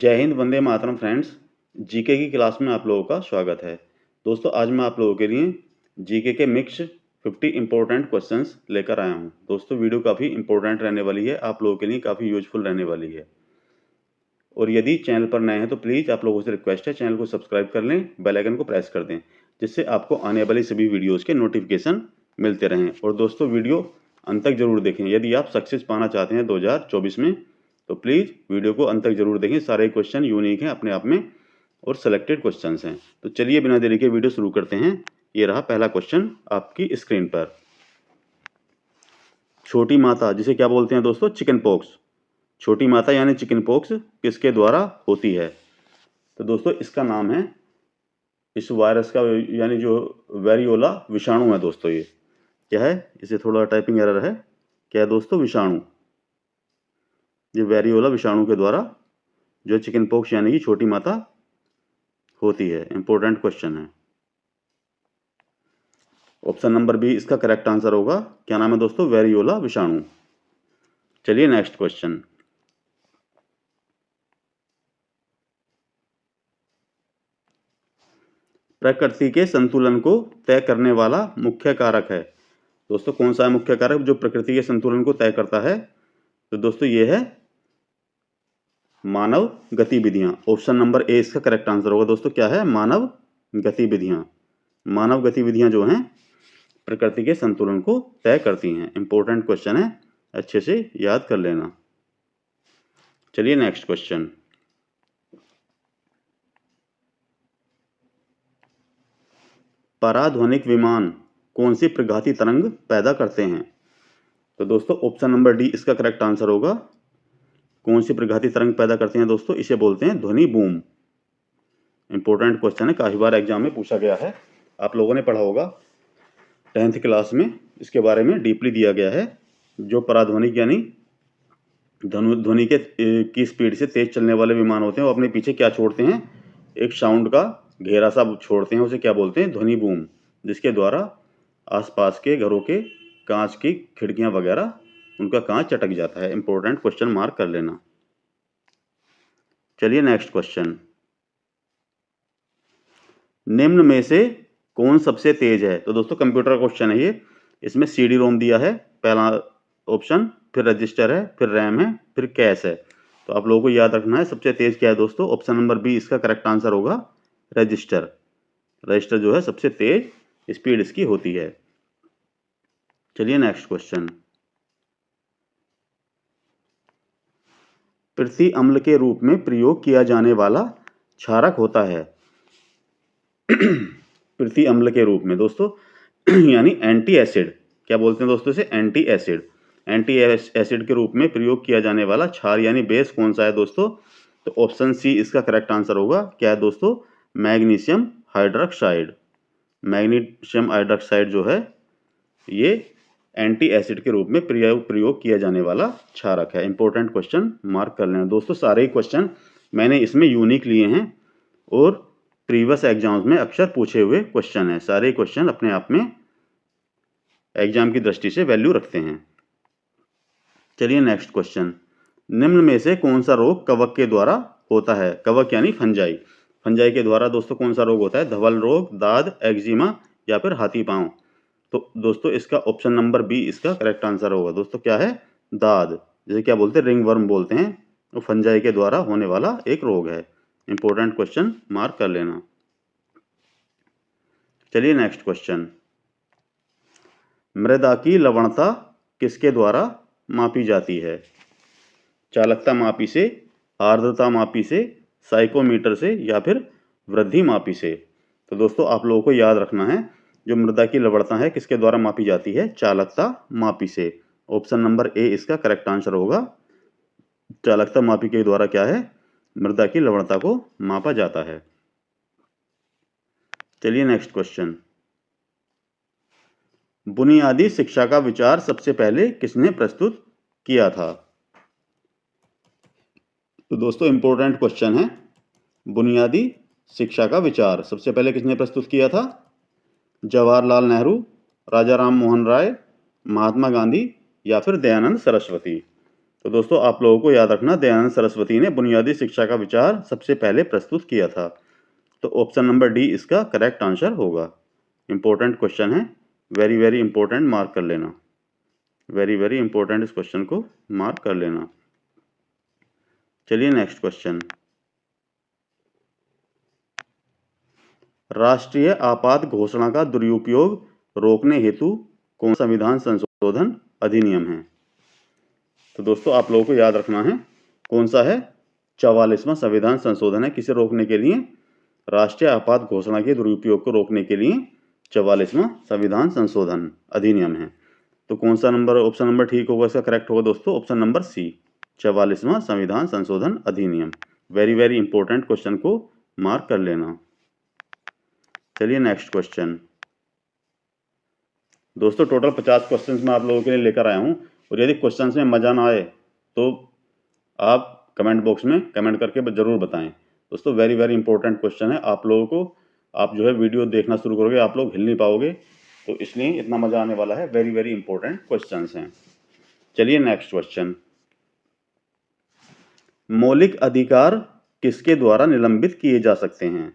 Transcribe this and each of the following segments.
जय Hind, Vande Mataram friends. GK की class में आप लोगों का स्वागत है। दोस्तों, आज मैं आप लोगों के लिए जीके के मिक्स 50 इंपॉर्टेंट क्वेश्चंस लेकर आया हूं। दोस्तों, वीडियो काफ़ी इंपॉर्टेंट रहने वाली है, आप लोगों के लिए काफ़ी यूजफुल रहने वाली है। और यदि चैनल पर नए हैं तो प्लीज़ आप लोगों से रिक्वेस्ट है, चैनल को सब्सक्राइब कर लें, बेल आइकन को प्रेस कर दें, जिससे आपको आने वाली सभी वीडियोज़ के नोटिफिकेशन मिलते रहें। और दोस्तों, वीडियो अंत तक जरूर देखें। यदि आप सक्सेस पाना चाहते हैं 2024 में तो प्लीज़ वीडियो को अंत तक जरूर देखें। सारे क्वेश्चन यूनिक हैं अपने आप में और सेलेक्टेड क्वेश्चंस हैं। तो चलिए बिना देरी के वीडियो शुरू करते हैं। ये रहा पहला क्वेश्चन आपकी स्क्रीन पर। छोटी माता, जिसे क्या बोलते हैं दोस्तों? Chicken pox. छोटी माता यानी चिकन पॉक्स किसके द्वारा होती है? तो दोस्तों, इसका नाम है, इस वायरस का यानी जो वेरियोला विषाणु है दोस्तों, ये क्या है? इसे थोड़ा टाइपिंग एरर है। क्या है दोस्तों? विषाणु। ये वेरियोला विषाणु के द्वारा जो चिकन पॉक्स यानी कि छोटी माता होती है। इंपॉर्टेंट क्वेश्चन है। ऑप्शन नंबर बी इसका करेक्ट आंसर होगा। क्या नाम है दोस्तों? वेरियोला विषाणु। चलिए नेक्स्ट क्वेश्चन। प्रकृति के संतुलन को तय करने वाला मुख्य कारक है। दोस्तों, कौन सा है मुख्य कारक जो प्रकृति के संतुलन को तय करता है? तो दोस्तों, ये है मानव गतिविधियां। ऑप्शन नंबर ए इसका करेक्ट आंसर होगा। दोस्तों, क्या है? मानव गतिविधियां। मानव गतिविधियां जो हैं प्रकृति के संतुलन को तय करती हैं। इंपॉर्टेंट क्वेश्चन है, अच्छे से याद कर लेना। चलिए नेक्स्ट क्वेश्चन। पराध्वनिक विमान कौन सी प्रघाती तरंग पैदा करते हैं? तो दोस्तों, ऑप्शन नंबर डी इसका करेक्ट आंसर होगा। कौन सी प्रघाती तरंग पैदा करते हैं दोस्तों? इसे बोलते हैं ध्वनि बूम। इंपॉर्टेंट क्वेश्चन है, काफी बार एग्जाम में पूछा गया है। आप लोगों ने पढ़ा होगा 10th क्लास में, इसके बारे में डीपली दिया गया है। जो पराध्वनिक यानी ध्वनि के की स्पीड से तेज चलने वाले विमान होते हैं, वो अपने पीछे क्या छोड़ते हैं? एक साउंड का घेरा सा छोड़ते हैं। उसे क्या बोलते हैं? ध्वनि बूम, जिसके द्वारा आसपास के घरों के कांच की खिड़कियां वगैरह उनका कांच चटक जाता है। इंपॉर्टेंट क्वेश्चन मार्क कर लेना। चलिए नेक्स्ट क्वेश्चन। निम्न में से कौन सबसे तेज है? तो दोस्तों, कंप्यूटर क्वेश्चन है ये। इसमें सीडी रोम दिया है पहला ऑप्शन, फिर रजिस्टर है, फिर रैम है, फिर कैश है। तो आप लोगों को याद रखना है सबसे तेज क्या है दोस्तों। ऑप्शन नंबर बी इसका करेक्ट आंसर होगा, रजिस्टर। रजिस्टर जो है सबसे तेज स्पीड इसकी होती है। चलिए नेक्स्ट क्वेश्चन। पृथ्वी अम्ल के रूप में प्रयोग किया जाने वाला क्षारक होता है। पृथ्वी अम्ल के रूप में दोस्तों यानी एंटी एसिड। क्या बोलते हैं दोस्तों इसे? Anti acid. एंटी एसिड के रूप में प्रयोग किया जाने वाला क्षार यानी बेस कौन सा है दोस्तों? तो ऑप्शन सी इसका करेक्ट आंसर होगा। क्या है दोस्तों? Magnesium hydroxide. मैग्नीशियम हाइड्रोक्साइड जो है ये एंटी एसिड के रूप में प्रयोग किया जाने वाला क्षारक है। इंपॉर्टेंट क्वेश्चन मार्क कर लेना दोस्तों। सारे ही क्वेश्चन मैंने इसमें यूनिक लिए हैं और प्रीवियस एग्जाम्स में अक्सर पूछे हुए क्वेश्चन हैं। सारे क्वेश्चन अपने आप में एग्जाम की दृष्टि से वैल्यू रखते हैं। चलिए नेक्स्ट क्वेश्चन। निम्न में से कौन सा रोग कवक के द्वारा होता है? कवक यानी फंजाई। फंजाई के द्वारा दोस्तों कौन सा रोग होता है? धवल रोग, दाद, एक्जिमा या फिर हाथी पांव। तो दोस्तों, इसका ऑप्शन नंबर बी इसका करेक्ट आंसर होगा। दोस्तों, क्या है? दाद, जिसे क्या बोलते हैं? रिंग वर्म बोलते हैं। वो फंजाई के द्वारा होने वाला एक रोग है। इंपॉर्टेंट क्वेश्चन मार्क कर लेना। चलिए नेक्स्ट क्वेश्चन। मृदा की लवणता किसके द्वारा मापी जाती है? चालकता मापी से, आर्द्रता मापी से, साइकोमीटर से या फिर वृद्धि मापी से? तो दोस्तों, आप लोगों को याद रखना है, जो मृदा की लवणता है किसके द्वारा मापी जाती है? चालकता मापी से। ऑप्शन नंबर ए इसका करेक्ट आंसर होगा। चालकता मापी के द्वारा क्या है? मृदा की लवणता को मापा जाता है। चलिए नेक्स्ट क्वेश्चन। बुनियादी शिक्षा का विचार सबसे पहले किसने प्रस्तुत किया था? तो दोस्तों, इंपॉर्टेंट क्वेश्चन है। बुनियादी शिक्षा का विचार सबसे पहले किसने प्रस्तुत किया था? जवाहरलाल नेहरू, राजा राम मोहन राय, महात्मा गांधी या फिर दयानंद सरस्वती। तो दोस्तों आप लोगों को याद रखना, दयानंद सरस्वती ने बुनियादी शिक्षा का विचार सबसे पहले प्रस्तुत किया था। तो ऑप्शन नंबर डी इसका करेक्ट आंसर होगा। इंपॉर्टेंट क्वेश्चन है, वेरी वेरी इंपॉर्टेंट, मार्क कर लेना। वेरी वेरी इंपॉर्टेंट, इस क्वेश्चन को मार्क कर लेना। चलिए नेक्स्ट क्वेश्चन। राष्ट्रीय आपात घोषणा का दुरुपयोग रोकने हेतु कौन सा संविधान संशोधन अधिनियम है? तो दोस्तों आप लोगों को याद रखना है कौन सा है, 44वां संविधान संशोधन है। किसे रोकने के लिए? राष्ट्रीय आपात घोषणा के दुरुपयोग को रोकने के लिए 44वां संविधान संशोधन अधिनियम है। तो कौन सा नंबर, ऑप्शन नंबर ठीक होगा, इसका करेक्ट होगा दोस्तों ऑप्शन नंबर सी, 44वां संविधान संशोधन अधिनियम। वेरी वेरी इंपॉर्टेंट क्वेश्चन को मार्क कर लेना। चलिए नेक्स्ट क्वेश्चन। दोस्तों टोटल 50 क्वेश्चंस मैं आप लोगों के लिए लेकर आया हूं, और यदि क्वेश्चंस में मजा ना आए तो आप कमेंट बॉक्स में कमेंट करके जरूर बताएं। दोस्तों वेरी वेरी इंपॉर्टेंट क्वेश्चन है, आप लोगों को, आप जो है वीडियो देखना शुरू करोगे आप लोग हिल नहीं पाओगे, तो इसलिए इतना मजा आने वाला है। वेरी वेरी इंपॉर्टेंट क्वेश्चंस हैं। चलिए नेक्स्ट क्वेश्चन। मौलिक अधिकार किसके द्वारा निलंबित किए जा सकते हैं?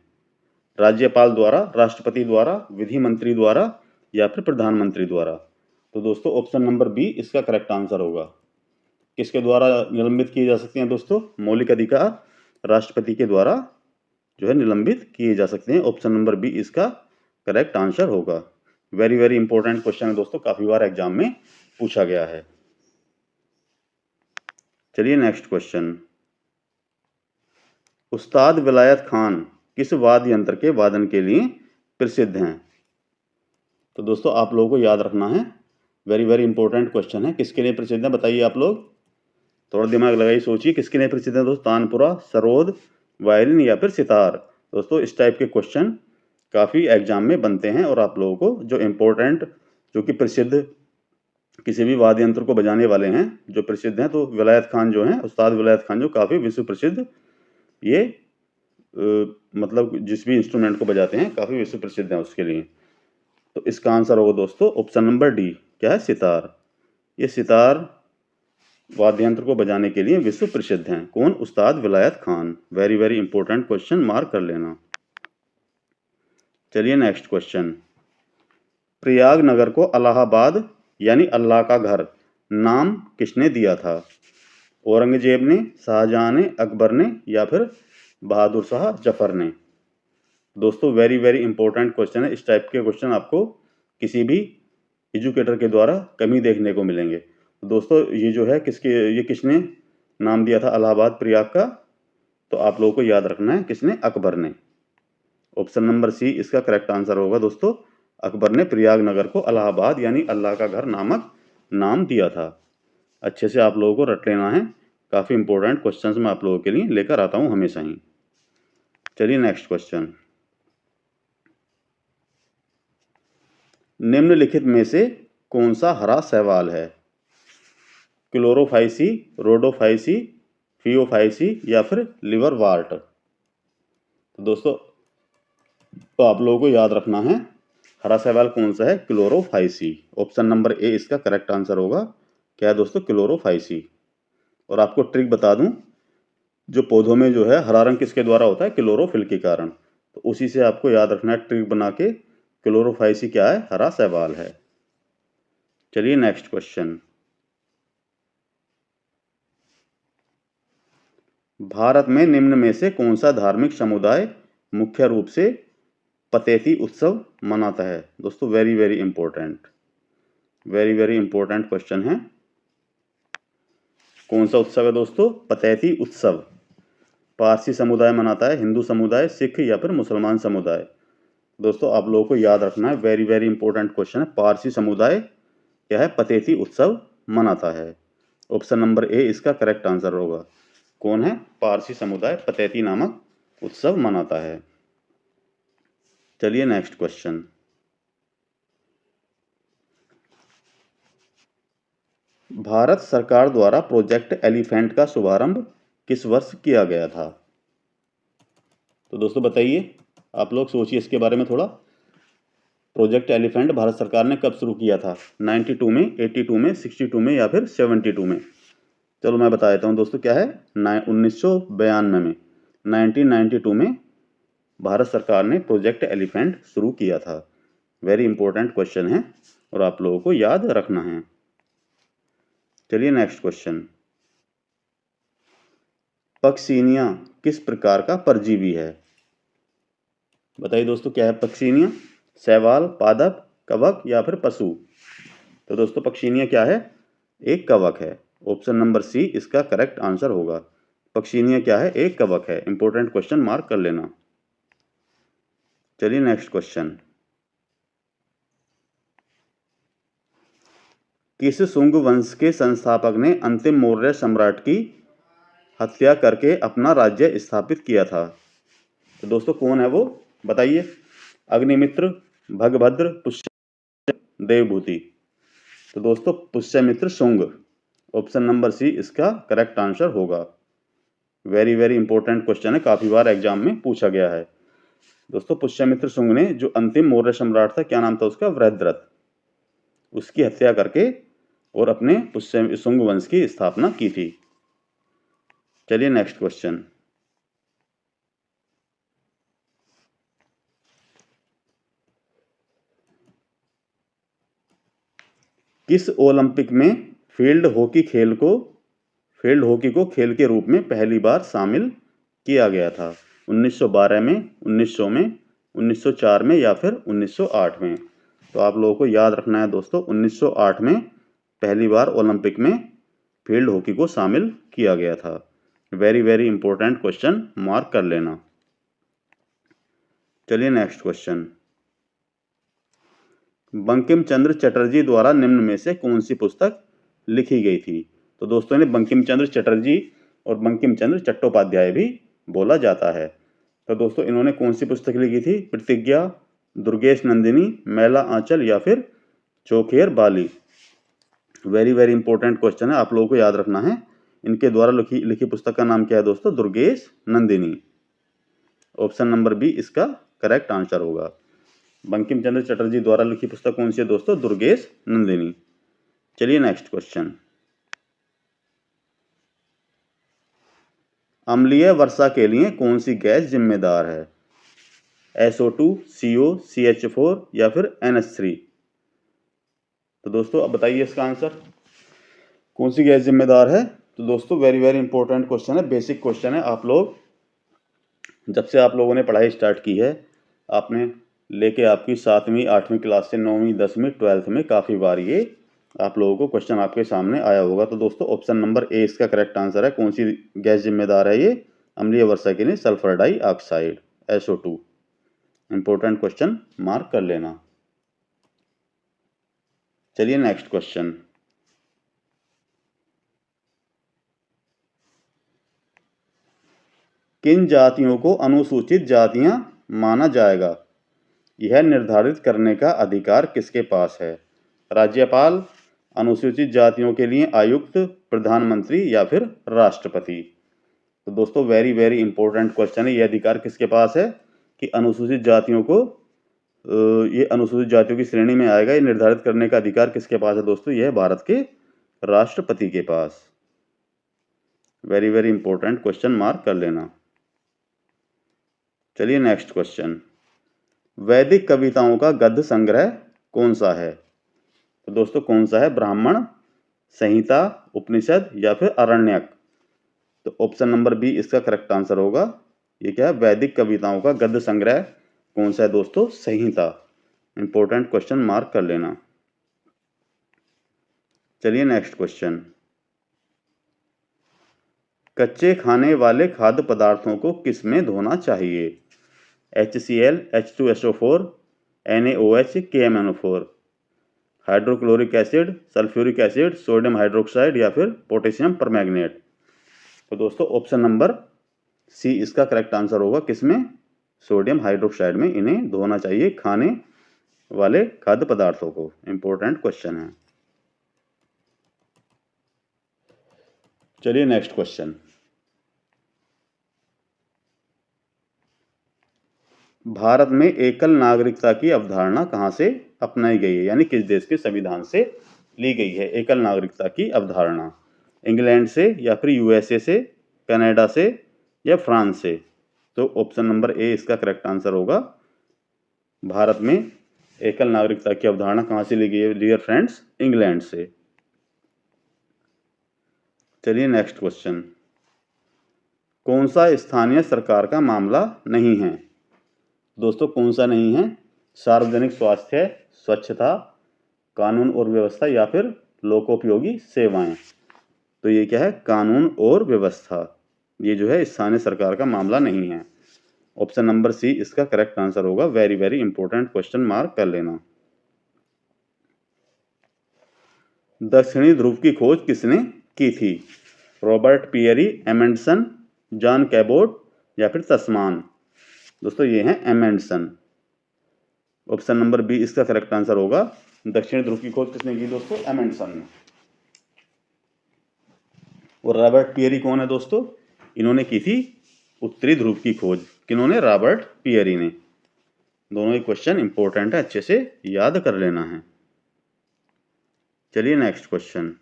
राज्यपाल द्वारा, राष्ट्रपति द्वारा, विधि मंत्री द्वारा, या फिर प्रधानमंत्री द्वारा? तो दोस्तों ऑप्शन नंबर बी इसका करेक्ट आंसर होगा। किसके द्वारा निलंबित किए जा सकते हैं दोस्तों? मौलिक अधिकार राष्ट्रपति के द्वारा जो है निलंबित किए जा सकते हैं। ऑप्शन नंबर बी इसका करेक्ट आंसर होगा। वेरी वेरी इंपॉर्टेंट क्वेश्चन है दोस्तों, काफी बार एग्जाम में पूछा गया है। चलिए नेक्स्ट क्वेश्चन। उस्ताद विलायत खान किस वाद्य यंत्र के वादन के लिए प्रसिद्ध हैं? तो दोस्तों आप लोगों को याद रखना है, वेरी वेरी इंपॉर्टेंट क्वेश्चन है। किसके लिए प्रसिद्ध है बताइए आप लोग, थोड़ा दिमाग लगाइए, सोचिए किसके लिए प्रसिद्ध है दोस्तों? तानपुरा, सरोद, वायलिन, या फिर सितार? दोस्तों इस टाइप के क्वेश्चन काफ़ी एग्जाम में बनते हैं, और आप लोगों को जो इम्पोर्टेंट, जो कि प्रसिद्ध किसी भी वाद्य यंत्र को बजाने वाले हैं जो प्रसिद्ध हैं, तो विलायत खान जो हैं, उस्ताद विलायत खान जो काफ़ी विश्व प्रसिद्ध, ये मतलब जिस भी इंस्ट्रूमेंट को बजाते हैं काफ़ी विश्व प्रसिद्ध हैं उसके लिए। तो इसका आंसर होगा दोस्तों ऑप्शन नंबर डी, क्या है? सितार। ये सितार वाद्य यंत्र को बजाने के लिए विश्व प्रसिद्ध हैं। कौन? उस्ताद विलायत Khan. Very very important question, mark कर लेना। चलिए नेक्स्ट क्वेश्चन। प्रयाग नगर को इलाहाबाद यानी अल्लाह का घर नाम किसने दिया था? औरंगजेब ने, शाहजहां ने, अकबर ने, या फिर बहादुर शाह जफर ने? दोस्तों वेरी वेरी इंपॉर्टेंट क्वेश्चन है। इस टाइप के क्वेश्चन आपको किसी भी एजुकेटर के द्वारा कम ही देखने को मिलेंगे। दोस्तों ये जो है ये किसने नाम दिया था इलाहाबाद प्रयाग का? तो आप लोगों को याद रखना है किसने? अकबर ने। ऑप्शन नंबर सी इसका करेक्ट आंसर होगा दोस्तों, अकबर ने प्रयाग नगर को इलाहाबाद यानी अल्लाह का घर नामक नाम दिया था। अच्छे से आप लोगों को रट लेना है, काफ़ी इंपॉर्टेंट क्वेश्चंस मैं आप लोगों के लिए लेकर आता हूं हमेशा ही। चलिए नेक्स्ट क्वेश्चन। निम्नलिखित में से कौन सा हरा शैवाल है? क्लोरोफाइसी, रोडोफाइसी, फियोफाइसी, या फिर लिवरवार्ट? तो दोस्तों तो आप लोगों को याद रखना है हरा शैवाल कौन सा है? क्लोरोफाइसी। ऑप्शन नंबर ए इसका करेक्ट आंसर होगा। क्या है दोस्तों? क्लोरोफाइसी। और आपको ट्रिक बता दूं, जो पौधों में जो है हरा रंग किसके द्वारा होता है? क्लोरोफिल के कारण। तो उसी से आपको याद रखना है ट्रिक बना के, क्लोरोफाइसी क्या है? हरा शैवाल है। चलिए नेक्स्ट क्वेश्चन। भारत में निम्न में से कौन सा धार्मिक समुदाय मुख्य रूप से पतेती उत्सव मनाता है? दोस्तों very very important, very very important question है। कौन सा उत्सव है दोस्तों? पतेती उत्सव। पारसी समुदाय मनाता है, हिंदू समुदाय, सिख, या फिर मुसलमान समुदाय? दोस्तों आप लोगों को याद रखना है, वेरी वेरी इंपॉर्टेंट क्वेश्चन है। पारसी समुदाय क्या है? पतेती उत्सव मनाता है। ऑप्शन नंबर ए इसका करेक्ट आंसर होगा। कौन है? पारसी समुदाय पतेती नामक उत्सव मनाता है। चलिए नेक्स्ट क्वेश्चन। भारत सरकार द्वारा प्रोजेक्ट एलिफेंट का शुभारंभ किस वर्ष किया गया था? तो दोस्तों बताइए, आप लोग सोचिए इसके बारे में थोड़ा। प्रोजेक्ट एलिफेंट भारत सरकार ने कब शुरू किया था? 92 में, 82 में, 62 में, या फिर 72 में? चलो मैं बता देता हूँ दोस्तों क्या है। 1992 में 1992 में भारत सरकार ने प्रोजेक्ट एलिफेंट शुरू किया था। वेरी इंपॉर्टेंट क्वेश्चन है और आप लोगों को याद रखना है। चलिए नेक्स्ट क्वेश्चन। पक्सीनिया किस प्रकार का परजीवी है? बताइए दोस्तों क्या है पक्सीनिया? शैवाल, पादप, कवक या फिर पशु? तो दोस्तों पक्सीनिया क्या है? एक कवक है। ऑप्शन नंबर सी इसका करेक्ट आंसर होगा। पक्सीनिया क्या है? एक कवक है। इंपॉर्टेंट क्वेश्चन मार्क कर लेना। चलिए नेक्स्ट क्वेश्चन। किस शुंग वंश के संस्थापक ने अंतिम मौर्य सम्राट की हत्या करके अपना राज्य स्थापित किया था? तो दोस्तों कौन है वो? बताइए। अग्निमित्र, भगभद्र, पुष्य, देवभूति? तो दोस्तों Pushyamitra Shunga, option number C इसका करेक्ट आंसर होगा। वेरी वेरी इंपॉर्टेंट क्वेश्चन है, काफी बार एग्जाम में पूछा गया है। दोस्तों पुष्यमित्र शुंग ने जो अंतिम मौर्य सम्राट था, क्या नाम था उसका? वृद्धरथ, उसकी हत्या करके और अपने पुष्य शुंग वंश की स्थापना की थी। चलिए नेक्स्ट क्वेश्चन। किस ओलंपिक में फील्ड हॉकी को खेल के रूप में पहली बार शामिल किया गया था? 1912 में, 1900 में, 1904 में या फिर 1908 में? तो आप लोगों को याद रखना है दोस्तों, 1908 में पहली बार ओलंपिक में फील्ड हॉकी को शामिल किया गया था। Very very important question, mark कर लेना। चलिए नेक्स्ट क्वेश्चन। बंकिम चंद्र चटर्जी द्वारा निम्न में से कौन सी पुस्तक लिखी गई थी? तो दोस्तों ने बंकिम चंद्र चटर्जी और बंकिम चंद्र चट्टोपाध्याय भी बोला जाता है। तो दोस्तों इन्होंने कौन सी पुस्तक लिखी थी? प्रतिज्ञा, दुर्गेश नंदिनी, मैला आंचल या फिर चौखेर बाली? वेरी वेरी इंपॉर्टेंट क्वेश्चन है, आप लोगों को याद रखना है। इनके द्वारा लिखी पुस्तक का नाम क्या है दोस्तों? Durgesh Nandini. Option number B इसका करेक्ट आंसर होगा। बंकिम चंद्र चटर्जी द्वारा लिखी पुस्तक कौन सी है दोस्तों? दुर्गेश नंदिनी। चलिए नेक्स्ट क्वेश्चन। अम्लीय वर्षा के लिए कौन सी गैस जिम्मेदार है? SO2, CO, CH4 या फिर NH3? तो दोस्तों अब बताइए इसका आंसर, कौन सी गैस जिम्मेदार है? तो दोस्तों वेरी वेरी इंपॉर्टेंट क्वेश्चन है, बेसिक क्वेश्चन है। आप लोग जब से आप लोगों ने पढ़ाई स्टार्ट की है, आपने लेके आपकी 7वीं 8वीं क्लास से 9वीं 10वीं 12th में काफ़ी बार ये आप लोगों को क्वेश्चन आपके सामने आया होगा। तो दोस्तों ऑप्शन नंबर ए इसका करेक्ट आंसर है। कौन सी गैस जिम्मेदार है ये अम्लीय वर्षा के लिए? Sulphur dioxide, SO2। Important question, mark कर लेना। चलिए नेक्स्ट क्वेश्चन। किन जातियों को अनुसूचित जातियां माना जाएगा, यह निर्धारित करने का अधिकार किसके पास है? राज्यपाल, अनुसूचित जातियों के लिए आयुक्त, प्रधानमंत्री या फिर राष्ट्रपति? तो दोस्तों वेरी वेरी इंपॉर्टेंट क्वेश्चन है। यह अधिकार किसके पास है कि अनुसूचित जातियों को ये अनुसूचित जातियों की श्रेणी में आएगा, ये निर्धारित करने का अधिकार किसके पास है दोस्तों? यह भारत के राष्ट्रपति के पास। Very very important question, mark कर लेना। चलिए नेक्स्ट क्वेश्चन। वैदिक कविताओं का गद्य संग्रह कौन सा है? तो दोस्तों कौन सा है? ब्राह्मण, संहिता, उपनिषद या फिर आरण्यक? तो ऑप्शन नंबर बी इसका करेक्ट आंसर होगा। ये क्या है? वैदिक कविताओं का गद्य संग्रह कौन सा है दोस्तों? संहिता। इंपॉर्टेंट क्वेश्चन, मार्क कर लेना। चलिए नेक्स्ट क्वेश्चन। कच्चे खाने वाले खाद्य पदार्थों को किस में धोना चाहिए? HCl, H2SO4, NaOH, KMNO4? Hydrochloric acid, sulphuric acid, sodium hydroxide या फिर पोटेशियम परमैंगनेट? तो दोस्तों ऑप्शन नंबर सी इसका करेक्ट आंसर होगा। किसमें? सोडियम हाइड्रोक्साइड में इन्हें धोना चाहिए, खाने वाले खाद्य पदार्थों को। इंपॉर्टेंट क्वेश्चन है। चलिए नेक्स्ट क्वेश्चन। भारत में एकल नागरिकता की अवधारणा कहां से अपनाई गई है, यानी किस देश के संविधान से ली गई है एकल नागरिकता की अवधारणा? इंग्लैंड से या फिर यूएसए से, कनाडा से या फ्रांस से? तो ऑप्शन नंबर ए इसका करेक्ट आंसर होगा। भारत में एकल नागरिकता की अवधारणा कहाँ से ली गई है डियर फ्रेंड्स? इंग्लैंड से। चलिए नेक्स्ट क्वेश्चन, कौन सा स्थानीय सरकार का मामला नहीं है? दोस्तों कौन सा नहीं है? सार्वजनिक स्वास्थ्य, स्वच्छता, कानून और व्यवस्था या फिर लोकोपयोगी सेवाएं? तो ये क्या है? कानून और व्यवस्था। ये जो है स्थानीय सरकार का मामला नहीं है। ऑप्शन नंबर सी इसका करेक्ट आंसर होगा। Very very important question, mark कर लेना। दक्षिणी ध्रुव की खोज किसने की थी? Robert Peary, Amundsen, John Cabot या फिर तस्मान? दोस्तों ये है एमंडसन। ऑप्शन नंबर बी इसका करेक्ट आंसर होगा। दक्षिणी ध्रुव की खोज किसने की दोस्तों? एमंडसन ने। और रॉबर्ट पियरी कौन है दोस्तों? इन्होंने की थी उत्तरी ध्रुव की खोज। किन्होंने? रॉबर्ट पियरी ने। दोनों ही क्वेश्चन इंपॉर्टेंट है, अच्छे से याद कर लेना है। चलिए नेक्स्ट क्वेश्चन,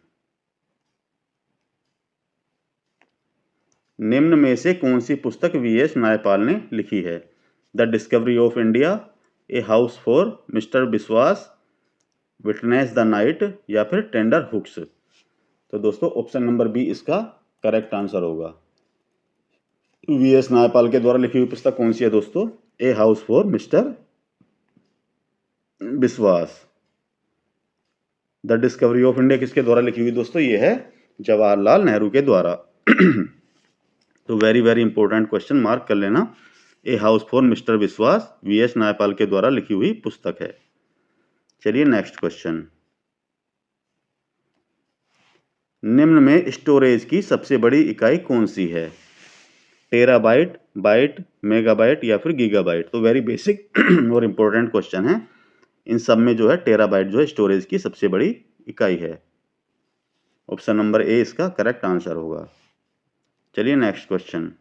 निम्न में से कौन सी पुस्तक वीएस नायपाल ने लिखी है? The discovery of India, a house for mister विश्वास, विटनेस द नाइट या फिर टेंडर हुक्स? तो दोस्तों ऑप्शन नंबर बी इसका करेक्ट आंसर होगा। वीएस नायपाल के द्वारा लिखी हुई पुस्तक कौन सी है दोस्तों? ए हाउस फॉर मिस्टर विश्वास। द डिस्कवरी ऑफ इंडिया किसके द्वारा लिखी हुई दोस्तों? ये है जवाहरलाल नेहरू के द्वारा। तो very very important question, mark कर लेना। ए हाउस फॉर मिस्टर विश्वास वीएस नायपाल के द्वारा लिखी हुई पुस्तक है। चलिए नेक्स्ट क्वेश्चन, निम्न में स्टोरेज की सबसे बड़ी इकाई कौन सी है? टेराबाइट, बाइट, मेगाबाइट या फिर गीगाबाइट? तो वेरी बेसिक और इंपॉर्टेंट क्वेश्चन है। इन सब में जो है टेराबाइट जो है स्टोरेज की सबसे बड़ी इकाई है। ऑप्शन नंबर ए इसका करेक्ट आंसर होगा। चलिए नेक्स्ट क्वेश्चन,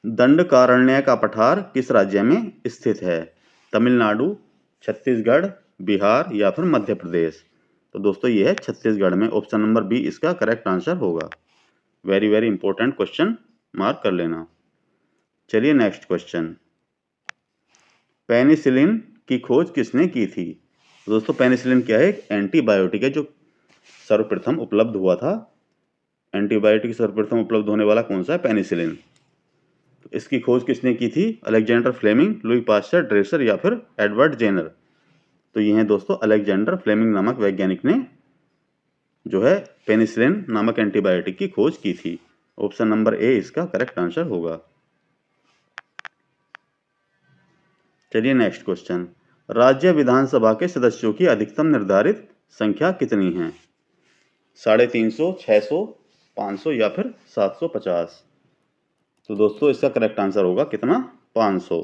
दंडकारण्य का पठार किस राज्य में स्थित है? तमिलनाडु, छत्तीसगढ़, बिहार या फिर मध्य प्रदेश? तो दोस्तों ये है छत्तीसगढ़ में। ऑप्शन नंबर बी इसका करेक्ट आंसर होगा। Very very important question, mark कर लेना। चलिए नेक्स्ट क्वेश्चन, पेनिसिलिन की खोज किसने की थी? दोस्तों पेनिसिलिन क्या है? एक एंटीबायोटिक है जो सर्वप्रथम उपलब्ध हुआ था। एंटीबायोटिक सर्वप्रथम उपलब्ध होने वाला कौन सा है? पेनिसिलिन। इसकी खोज किसने की थी? Alexander Fleming, Louis Pasteur, Dresser या फिर एडवर्ड जेनर? तो ये हैं दोस्तों अलेक्जेंडर फ्लेमिंग नामक वैज्ञानिक ने जो है पेनिसिलिन नामक एंटीबायोटिक की खोज की थी। ऑप्शन नंबर ए इसका करेक्ट आंसर होगा। चलिए नेक्स्ट क्वेश्चन, राज्य विधानसभा के सदस्यों की अधिकतम निर्धारित संख्या कितनी है? 350, 600, 500 या फिर 750? तो दोस्तों इसका करेक्ट आंसर होगा कितना? 500।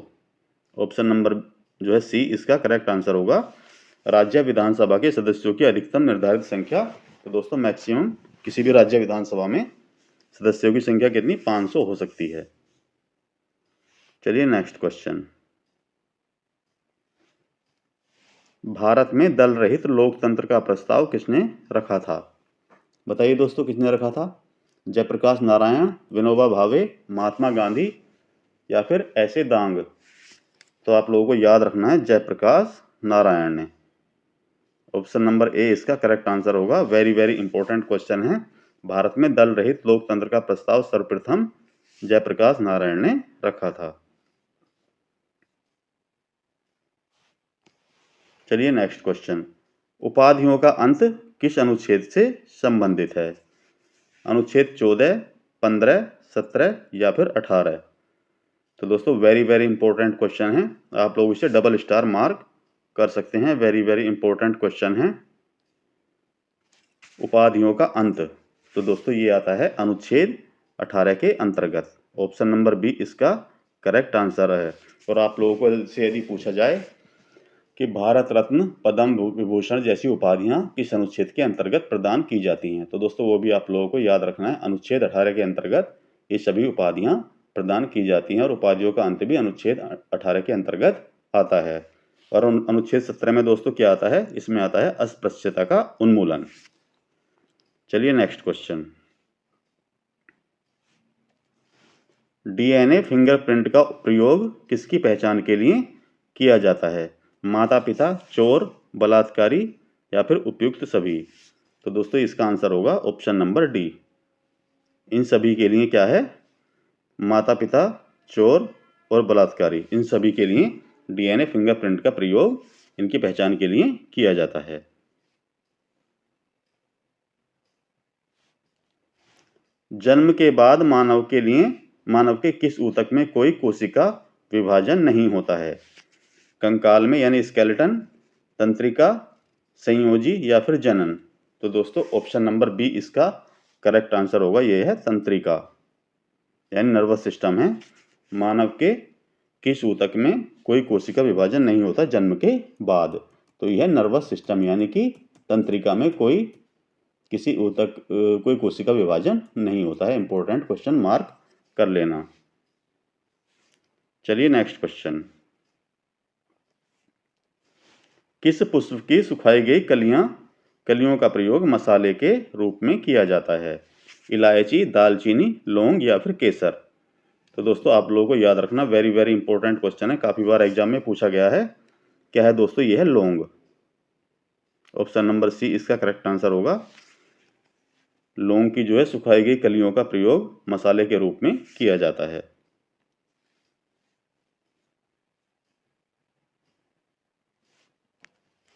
ऑप्शन नंबर जो है सी इसका करेक्ट आंसर होगा। राज्य विधानसभा के सदस्यों की अधिकतम निर्धारित संख्या, तो दोस्तों मैक्सिमम किसी भी राज्य विधानसभा में सदस्यों की संख्या कितनी? 500 हो सकती है। चलिए नेक्स्ट क्वेश्चन, भारत में दल रहित लोकतंत्र का प्रस्ताव किसने रखा था? बताइए दोस्तों किसने रखा था? जयप्रकाश नारायण, विनोबा भावे, महात्मा गांधी या फिर ऐसे दांग? तो आप लोगों को याद रखना है जयप्रकाश नारायण ने। ऑप्शन नंबर ए इसका करेक्ट आंसर होगा। वेरी वेरी इंपॉर्टेंट क्वेश्चन है। भारत में दल रहित लोकतंत्र का प्रस्ताव सर्वप्रथम जयप्रकाश नारायण ने रखा था। चलिए नेक्स्ट क्वेश्चन, उपाधियों का अंत किस अनुच्छेद से संबंधित है? अनुच्छेद 14, 15, 17 या फिर 18? तो दोस्तों वेरी वेरी इंपॉर्टेंट क्वेश्चन है, आप लोग इसे डबल स्टार मार्क कर सकते हैं। वेरी वेरी इंपॉर्टेंट क्वेश्चन है। उपाधियों का अंत, तो दोस्तों ये आता है अनुच्छेद 18 के अंतर्गत। ऑप्शन नंबर बी इसका करेक्ट आंसर है। और आप लोगों को से यदि पूछा जाए कि भारत रत्न, पद्म विभूषण जैसी उपाधियां किस अनुच्छेद के अंतर्गत प्रदान की जाती हैं, तो दोस्तों वो भी आप लोगों को याद रखना है। अनुच्छेद 18 के अंतर्गत ये सभी उपाधियां प्रदान की जाती हैं और उपाधियों का अंत भी अनुच्छेद 18 के अंतर्गत आता है। और अनुच्छेद 17 में दोस्तों क्या आता है, इसमें आता है अस्पृश्यता का उन्मूलन। चलिए नेक्स्ट क्वेश्चन, डीएनए फिंगरप्रिंट का प्रयोग किसकी पहचान के लिए किया जाता है, माता पिता, चोर, बलात्कारी या फिर उपयुक्त सभी। तो दोस्तों इसका आंसर होगा ऑप्शन नंबर डी। इन सभी के लिए क्या है, माता पिता, चोर और बलात्कारी, इन सभी के लिए डीएनए फिंगरप्रिंट का प्रयोग इनकी पहचान के लिए किया जाता है। जन्म के बाद मानव के किस ऊतक में कोई कोशिका विभाजन नहीं होता है, कंकाल में यानी स्केलेटन, तंत्रिका, संयोजी या फिर जनन। तो दोस्तों ऑप्शन नंबर बी इसका करेक्ट आंसर होगा, यह है तंत्रिका यानी नर्वस सिस्टम है। मानव के किस ऊतक में कोई कोशिका विभाजन नहीं होता जन्म के बाद, तो यह नर्वस सिस्टम यानी कि तंत्रिका में कोई कोशिका विभाजन नहीं होता है। इंपॉर्टेंट क्वेश्चन, मार्क कर लेना। चलिए नेक्स्ट क्वेश्चन, किस पुष्प की सुखाई गई कलियों का प्रयोग मसाले के रूप में किया जाता है, इलायची, दालचीनी, लौंग या फिर केसर। तो दोस्तों आप लोगों को याद रखना, वेरी वेरी इंपॉर्टेंट क्वेश्चन है, काफी बार एग्जाम में पूछा गया है। क्या है दोस्तों, यह है लौंग। ऑप्शन नंबर सी इसका करेक्ट आंसर होगा। लौंग की जो है सुखाई गई कलियों का प्रयोग मसाले के रूप में किया जाता है।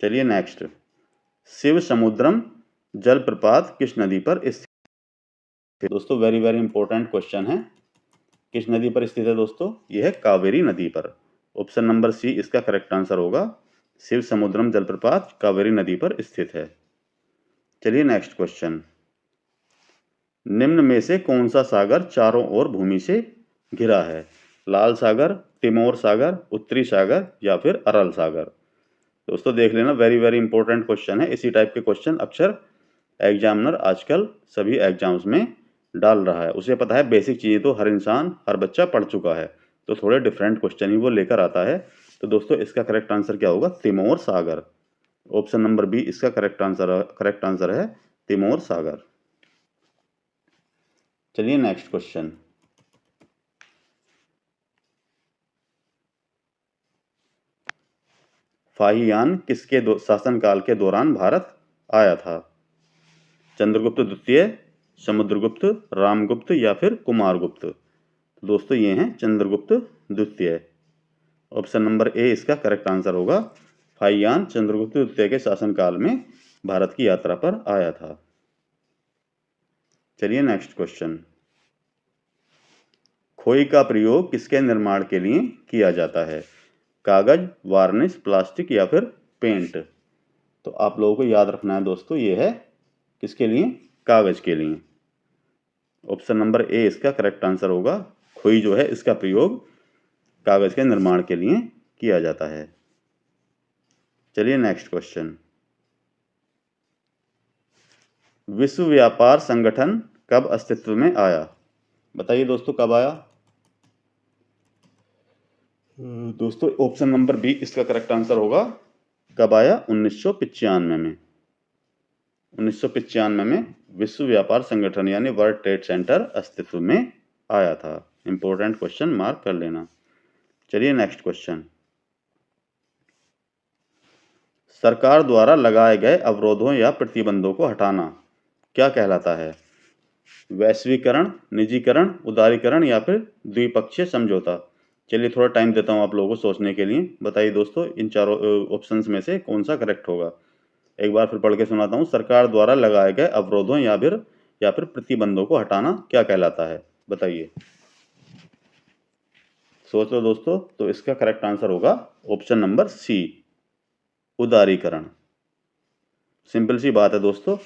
चलिए नेक्स्ट, शिव समुद्रम जलप्रपात किस नदी पर स्थित। दोस्तों वेरी वेरी इंपॉर्टेंट क्वेश्चन है, किस नदी पर स्थित है दोस्तों, यह है कावेरी नदी पर। ऑप्शन नंबर सी इसका करेक्ट आंसर होगा, शिव समुद्रम जलप्रपात कावेरी नदी पर स्थित है। चलिए नेक्स्ट क्वेश्चन, निम्न में से कौन सा सागर चारों ओर भूमि से घिरा है, लाल सागर, तिमोर सागर, उत्तरी सागर या फिर अरल सागर। दोस्तों देख लेना, वेरी वेरी इंपॉर्टेंट क्वेश्चन है। इसी टाइप के क्वेश्चन अक्सर एग्जामिनर आजकल सभी एग्जाम्स में डाल रहा है। उसे पता है बेसिक चीज़ें तो हर इंसान हर बच्चा पढ़ चुका है, तो थोड़े डिफरेंट क्वेश्चन ही वो लेकर आता है। तो दोस्तों इसका करेक्ट आंसर क्या होगा, तिमोर सागर। ऑप्शन नंबर बी इसका करेक्ट आंसर है तिमोर सागर। चलिए नेक्स्ट क्वेश्चन, फाहियान किसके शासनकाल के दौरान भारत आया था, चंद्रगुप्त द्वितीय, समुद्रगुप्त, रामगुप्त या फिर कुमारगुप्त। दोस्तों ये हैं चंद्रगुप्त द्वितीय। ऑप्शन नंबर ए इसका करेक्ट आंसर होगा, फाहियान चंद्रगुप्त द्वितीय के शासनकाल में भारत की यात्रा पर आया था। चलिए नेक्स्ट क्वेश्चन, खोई का प्रयोग किसके निर्माण के लिए किया जाता है, कागज, वार्निश, प्लास्टिक या फिर पेंट। तो आप लोगों को याद रखना है दोस्तों, ये है किसके लिए, कागज के लिए। ऑप्शन नंबर ए इसका करेक्ट आंसर होगा, खोई जो है इसका प्रयोग कागज के निर्माण के लिए किया जाता है। चलिए नेक्स्ट क्वेश्चन, विश्व व्यापार संगठन कब अस्तित्व में आया, बताइए दोस्तों कब आया। दोस्तों ऑप्शन नंबर बी इसका करेक्ट आंसर होगा, कब आया, 1995 में। 1995 में विश्व व्यापार संगठन यानी वर्ल्ड ट्रेड सेंटर अस्तित्व में आया था। इंपॉर्टेंट क्वेश्चन, मार्क कर लेना। चलिए नेक्स्ट क्वेश्चन, सरकार द्वारा लगाए गए अवरोधों या प्रतिबंधों को हटाना क्या कहलाता है, वैश्वीकरण, निजीकरण, उदारीकरण या फिर द्विपक्षीय समझौता। चलिए थोड़ा टाइम देता हूं आप लोगों को सोचने के लिए। बताइए दोस्तों इन चारों ऑप्शंस में से कौन सा करेक्ट होगा। एक बार फिर पढ़ के सुनाता हूं, सरकार द्वारा लगाए गए अवरोधों या फिर प्रतिबंधों को हटाना क्या कहलाता है, बताइए, सोच लो दोस्तों। तो इसका करेक्ट आंसर होगा ऑप्शन नंबर सी, उदारीकरण। सिंपल सी बात है दोस्तों,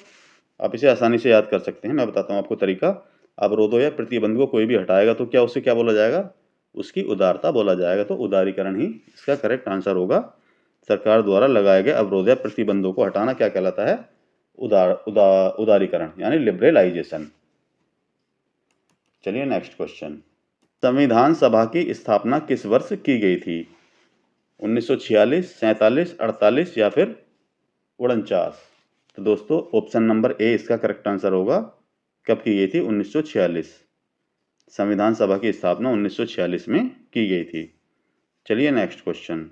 आप इसे आसानी से याद कर सकते हैं। मैं बताता हूं आपको तरीका। अवरोधों या प्रतिबंध को कोई भी हटाएगा तो उसे क्या बोला जाएगा, उसकी उदारता बोला जाएगा। तो उदारीकरण ही इसका करेक्ट आंसर होगा। सरकार द्वारा लगाए गए अवरोध या प्रतिबंधों को हटाना क्या कहलाता है, उदारीकरण यानी लिबरलाइजेशन। चलिए नेक्स्ट क्वेश्चन, संविधान सभा की स्थापना किस वर्ष की गई थी, 1946, 47, 48 या फिर 49। तो दोस्तों ऑप्शन नंबर ए इसका करेक्ट आंसर होगा। कब की गई थी? 1946। संविधान सभा की स्थापना 1946 में की गई थी। चलिए नेक्स्ट क्वेश्चन।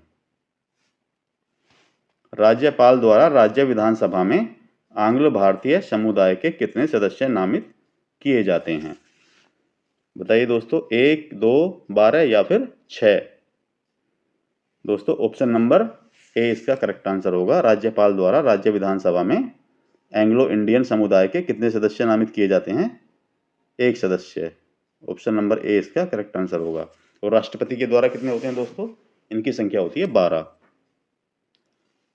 राज्यपाल द्वारा राज्य विधानसभा में आंग्ल भारतीय समुदाय के कितने सदस्य नामित किए जाते हैं? बताइए दोस्तों, 1, 2, 12 या फिर 6। दोस्तों ऑप्शन नंबर ए इसका करेक्ट आंसर होगा। राज्यपाल द्वारा राज्य विधानसभा में एंग्लो इंडियन समुदाय के कितने सदस्य नामित किए जाते हैं? 1 सदस्य। ऑप्शन नंबर ए इसका करेक्ट आंसर होगा। और राष्ट्रपति के द्वारा कितने होते हैं दोस्तों? इनकी संख्या होती है 12।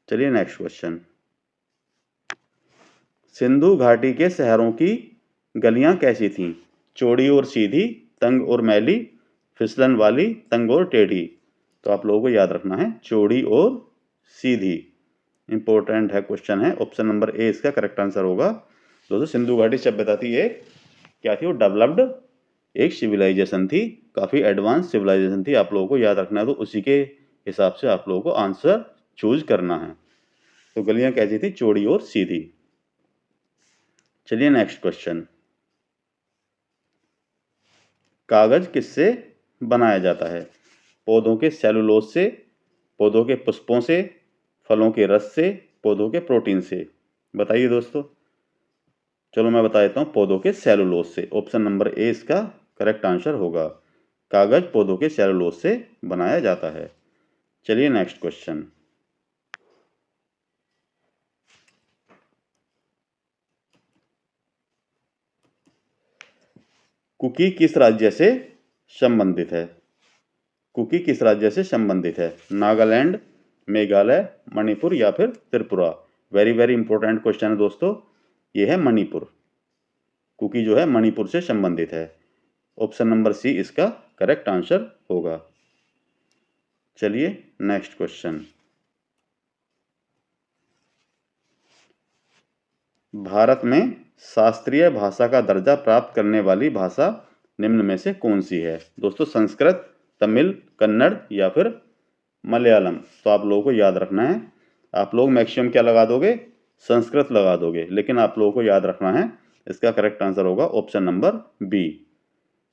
चलिए नेक्स्ट क्वेश्चन। सिंधु घाटी के शहरों की गलियां कैसी थीं? चौड़ी और सीधी, तंग और मैली, फिसलन वाली, तंग और टेढ़ी। तो आप लोगों को याद रखना है चौड़ी और सीधी। इंपॉर्टेंट है क्वेश्चन है। ऑप्शन नंबर ए इसका करेक्ट आंसर होगा। दोस्तों सिंधु घाटी सभ्यता थी एक क्या थी? वो डेवलप्ड एक सिविलाइजेशन थी, काफ़ी एडवांस सिविलाइजेशन थी। आप लोगों को याद रखना है, तो उसी के हिसाब से आप लोगों को आंसर चूज करना है। तो गलियां कैसी थी? चौड़ी और सीधी। चलिए नेक्स्ट क्वेश्चन। कागज किससे बनाया जाता है? पौधों के सेलुलोज से, पौधों के पुष्पों से, फलों के रस से, पौधों के प्रोटीन से। बताइए दोस्तों। चलो मैं बता देता हूँ, पौधों के सेलुलोज से। ऑप्शन नंबर ए इसका करेक्ट आंसर होगा। कागज पौधों के सेलुलोज से बनाया जाता है। चलिए नेक्स्ट क्वेश्चन। कुकी किस राज्य से संबंधित है? कुकी किस राज्य से संबंधित है? नागालैंड, मेघालय, मणिपुर या फिर Tripura. Very very important question है दोस्तों। ये है मणिपुर। कुकी जो है मणिपुर से संबंधित है। ऑप्शन नंबर सी इसका करेक्ट आंसर होगा। चलिए नेक्स्ट क्वेश्चन। भारत में शास्त्रीय भाषा का दर्जा प्राप्त करने वाली भाषा निम्न में से कौन सी है? दोस्तों संस्कृत, तमिल, कन्नड़ या फिर मलयालम। तो आप लोगों को याद रखना है। आप लोग मैक्सिमम क्या लगा दोगे? संस्कृत लगा दोगे, लेकिन आप लोगों को याद रखना है इसका करेक्ट आंसर होगा ऑप्शन नंबर बी।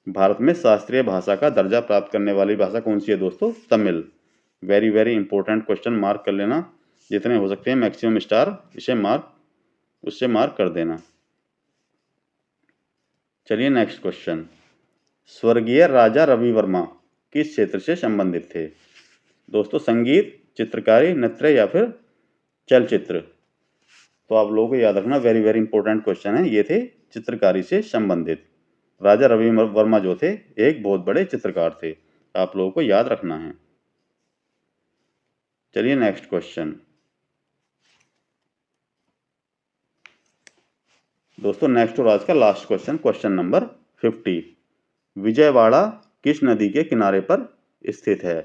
भारत में शास्त्रीय भाषा का दर्जा प्राप्त करने वाली भाषा कौन सी है दोस्तों? Tamil. Very very important question, mark कर लेना। जितने हो सकते हैं मैक्सिमम स्टार इसे उससे मार्क कर देना। चलिए नेक्स्ट क्वेश्चन। स्वर्गीय राजा रवि वर्मा किस क्षेत्र से संबंधित थे? दोस्तों संगीत, चित्रकारी, नृत्य या फिर चलचित्र। तो आप लोगों को याद रखना, वेरी वेरी इंपॉर्टेंट क्वेश्चन है। ये थे चित्रकारी से संबंधित। राजा रवि वर्मा जो थे एक बहुत बड़े चित्रकार थे। आप लोगों को याद रखना है। चलिए नेक्स्ट क्वेश्चन। दोस्तों नेक्स्ट और आज का last question, question number 50। Vijayawada किस नदी के किनारे पर स्थित है?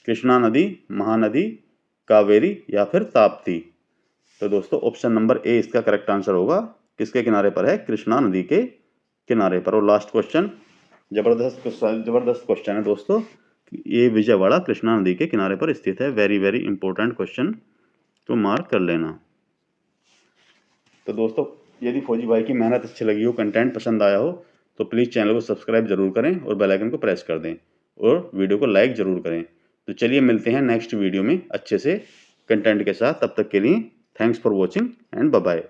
कृष्णा नदी, महानदी, कावेरी या फिर ताप्ती। तो दोस्तों ऑप्शन नंबर ए इसका करेक्ट आंसर होगा। किसके किनारे पर है? कृष्णा नदी के किनारे पर। और लास्ट क्वेश्चन जबरदस्त क्वेश्चन है दोस्तों। ये विजयवाड़ा कृष्णा नदी के किनारे पर स्थित है। वेरी वेरी इंपॉर्टेंट क्वेश्चन, तो मार्क कर लेना। तो दोस्तों यदि फौजी भाई की मेहनत अच्छी लगी हो, कंटेंट पसंद आया हो, तो प्लीज़ चैनल को सब्सक्राइब जरूर करें और बेल आइकन को प्रेस कर दें और वीडियो को लाइक जरूर करें। तो चलिए मिलते हैं नेक्स्ट वीडियो में अच्छे से कंटेंट के साथ। तब तक के लिए thanks for watching and bye bye.